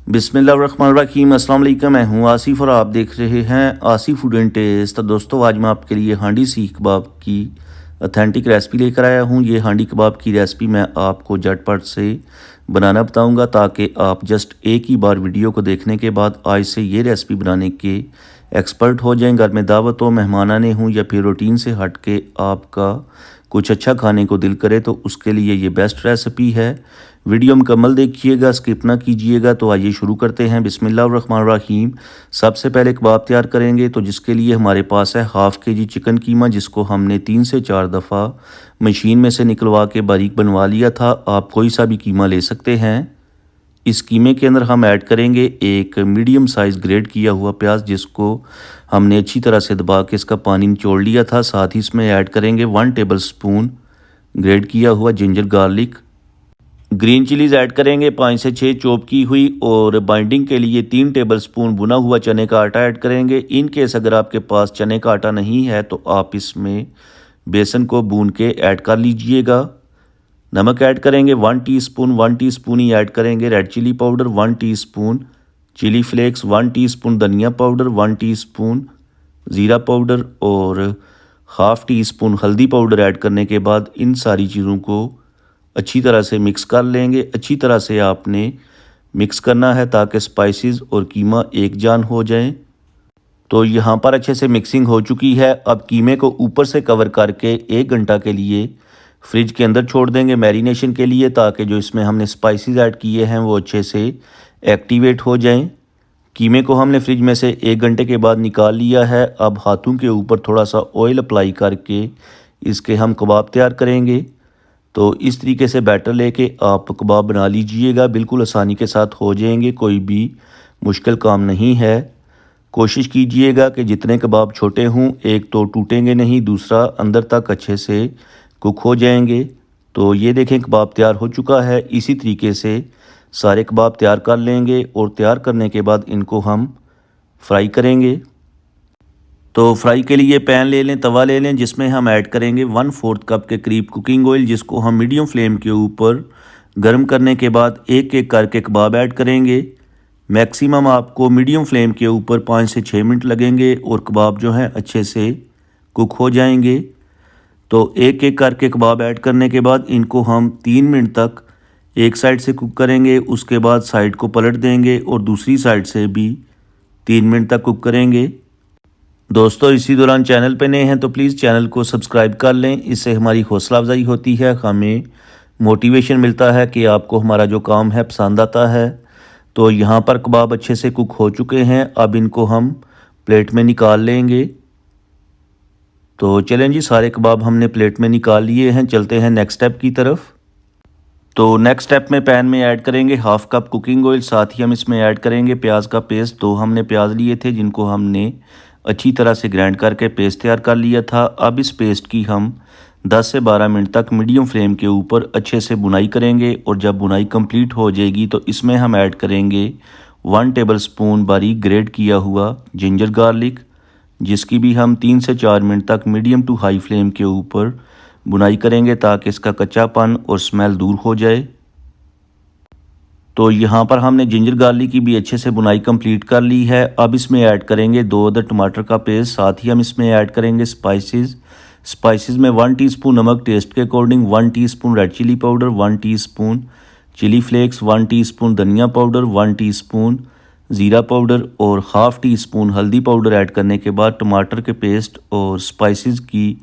बिस्मिल्लाहिर्रहमानिर्रहीम। अस्सलाम वालेकुम। मैं हूँ आसिफ और आप देख रहे हैं आसिफ फूड एंड टेस्ट। तो दोस्तों, आज मैं आपके लिए हांडी सीख कबाब की ऑथेंटिक रेसिपी लेकर आया हूँ। ये हांडी कबाब की रेसिपी मैं आपको झटपट से बनाना बताऊँगा, ताकि आप जस्ट एक ही बार वीडियो को देखने के बाद आज से ये रेसिपी बनाने के एक्सपर्ट हो जाएं। घर में दावत हो, मेहमान आने हों, या फिर रूटीन से हट के आपका कुछ अच्छा खाने को दिल करे तो उसके लिए ये बेस्ट रेसिपी है। वीडियो मुकम्मल देखिएगा, स्किप ना कीजिएगा। तो आइए शुरू करते हैं। बिस्मिल्लाहिर्रहमानिर्रहीम। सबसे पहले कबाब तैयार करेंगे, तो जिसके लिए हमारे पास है हाफ़ के जी चिकन कीमा, जिसको हमने 3 से 4 दफ़ा मशीन में से निकलवा के बारीक बनवा लिया था। आप कोई सा भी कीमा ले सकते हैं। इस कीमे के अंदर हम ऐड करेंगे एक मीडियम साइज़ ग्रेट किया हुआ प्याज, जिसको हमने अच्छी तरह से दबा के इसका पानी निचोड़ लिया था। साथ ही इसमें ऐड करेंगे 1 टेबल स्पून ग्रेट किया हुआ ginger garlic. Green chillies add करेंगे 5 से 6 चॉप की हुई, और बाइंडिंग के लिए 3 टेबल स्पून भुना हुआ चने का आटा ऐड करेंगे। इन केस अगर आपके पास चने का आटा नहीं है तो आप इसमें बेसन को भून के ऐड कर लीजिएगा। नमक ऐड करेंगे 1 टीस्पून ही ऐड करेंगे। Red chilli powder 1 teaspoon, chilli flakes 1 teaspoon, धनिया पाउडर 1 टीस्पून, ज़ीरा पाउडर और हाफ़ टी स्पून हल्दी पाउडर ऐड करने के बाद इन सारी चीज़ों को अच्छी तरह से मिक्स कर लेंगे। अच्छी तरह से आपने मिक्स करना है ताकि स्पाइसेस और कीमा एक जान हो जाएं। तो यहाँ पर अच्छे से मिक्सिंग हो चुकी है। अब कीमे को ऊपर से कवर करके 1 घंटा के लिए फ्रिज के अंदर छोड़ देंगे मैरिनेशन के लिए, ताकि जो इसमें हमने स्पाइसेस ऐड किए हैं वो अच्छे से एक्टिवेट हो जाएं। कीमे को हमने फ्रिज में से 1 घंटे के बाद निकाल लिया है। अब हाथों के ऊपर थोड़ा सा ऑयल अप्लाई करके इसके हम कबाब तैयार करेंगे। तो इस तरीके से बैटर लेके आप कबाब बना लीजिएगा, बिल्कुल आसानी के साथ हो जाएंगे, कोई भी मुश्किल काम नहीं है। कोशिश कीजिएगा कि जितने कबाब छोटे हों, एक तो टूटेंगे नहीं, दूसरा अंदर तक अच्छे से कुक हो जाएंगे। तो ये देखें कबाब तैयार हो चुका है। इसी तरीके से सारे कबाब तैयार कर लेंगे, और तैयार करने के बाद इनको हम फ्राई करेंगे। तो फ्राई के लिए पैन ले लें, तवा ले लें, जिसमें हम ऐड करेंगे 1/4 कप के करीब कुकिंग ऑयल, जिसको हम मीडियम फ्लेम के ऊपर गर्म करने के बाद एक एक करके कबाब ऐड करेंगे। मैक्सिमम आपको मीडियम फ्लेम के ऊपर 5 से 6 मिनट लगेंगे और कबाब जो हैं अच्छे से कुक हो जाएंगे। तो एक एक करके कबाब ऐड करने के बाद इनको हम 3 मिनट तक एक साइड से कुक करेंगे। उसके बाद साइड को पलट देंगे और दूसरी साइड से भी 3 मिनट तक कुक करेंगे। दोस्तों, इसी दौरान चैनल पे नए हैं तो प्लीज़ चैनल को सब्सक्राइब कर लें। इससे हमारी हौसला अफजाई होती है, हमें मोटिवेशन मिलता है कि आपको हमारा जो काम है पसंद आता है। तो यहाँ पर कबाब अच्छे से कुक हो चुके हैं। अब इनको हम प्लेट में निकाल लेंगे। तो चलें जी, सारे कबाब हमने प्लेट में निकाल लिए हैं। चलते हैं नेक्स्ट स्टेप की तरफ। तो नेक्स्ट स्टेप में पैन में ऐड करेंगे हाफ़ कप कुकिंग ऑयल। साथ ही हम इसमें ऐड करेंगे प्याज का पेस्ट। तो हमने प्याज लिए थे, जिनको हमने अच्छी तरह से ग्राइंड करके पेस्ट तैयार कर लिया था। अब इस पेस्ट की हम 10 से 12 मिनट तक मीडियम फ्लेम के ऊपर अच्छे से बुनाई करेंगे, और जब बुनाई कंप्लीट हो जाएगी तो इसमें हम ऐड करेंगे 1 टेबल स्पून बारीक ग्रेट किया हुआ जिंजर गार्लिक, जिसकी भी हम 3 से 4 मिनट तक मीडियम टू हाई फ्लेम के ऊपर बुनाई करेंगे, ताकि इसका कच्चापन और स्मेल दूर हो जाए। तो यहाँ पर हमने जिंजर गार्लिक की भी अच्छे से बुनाई कंप्लीट कर ली है। अब इसमें ऐड करेंगे 2 अदर टमाटर का पेस्ट। साथ ही हम इसमें ऐड करेंगे स्पाइसेस में 1 टीस्पून नमक टेस्ट के according, 1 teaspoon red chilli powder, 1 teaspoon chilli flakes, 1 teaspoon धनिया पाउडर, 1 टीस्पून ज़ीरा पाउडर और हाफ़ टी स्पून हल्दी पाउडर ऐड करने के बाद टमाटर के पेस्ट और स्पाइसेस की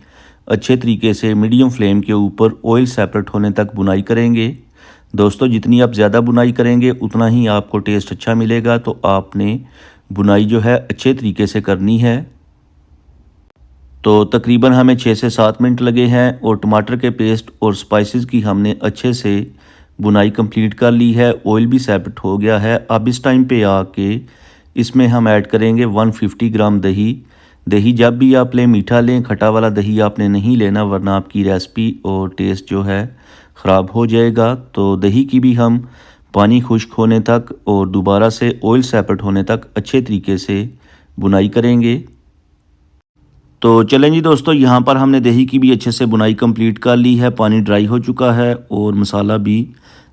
अच्छे तरीके से मीडियम फ्लेम के ऊपर ऑयल सेपरेट होने तक बुनाई करेंगे। दोस्तों, जितनी आप ज़्यादा बुनाई करेंगे उतना ही आपको टेस्ट अच्छा मिलेगा। तो आपने बुनाई जो है अच्छे तरीके से करनी है। तो तकरीबन हमें 6 से 7 मिनट लगे हैं, और टमाटर के पेस्ट और स्पाइसेस की हमने अच्छे से बुनाई कंप्लीट कर ली है। ऑयल भी सेपरेट हो गया है। अब इस टाइम पे आके इसमें हम ऐड करेंगे 150 ग्राम दही। दही जब भी आप लें मीठा लें, खट्टा वाला दही आपने नहीं लेना, वरना आपकी रेसिपी और टेस्ट जो है ख़राब हो जाएगा। तो दही की भी हम पानी खुश्क होने तक और दोबारा से ऑयल सेपरेट होने तक अच्छे तरीके से बुनाई करेंगे। तो चलें जी दोस्तों, यहाँ पर हमने दही की भी अच्छे से बुनाई कंप्लीट कर ली है। पानी ड्राई हो चुका है और मसाला भी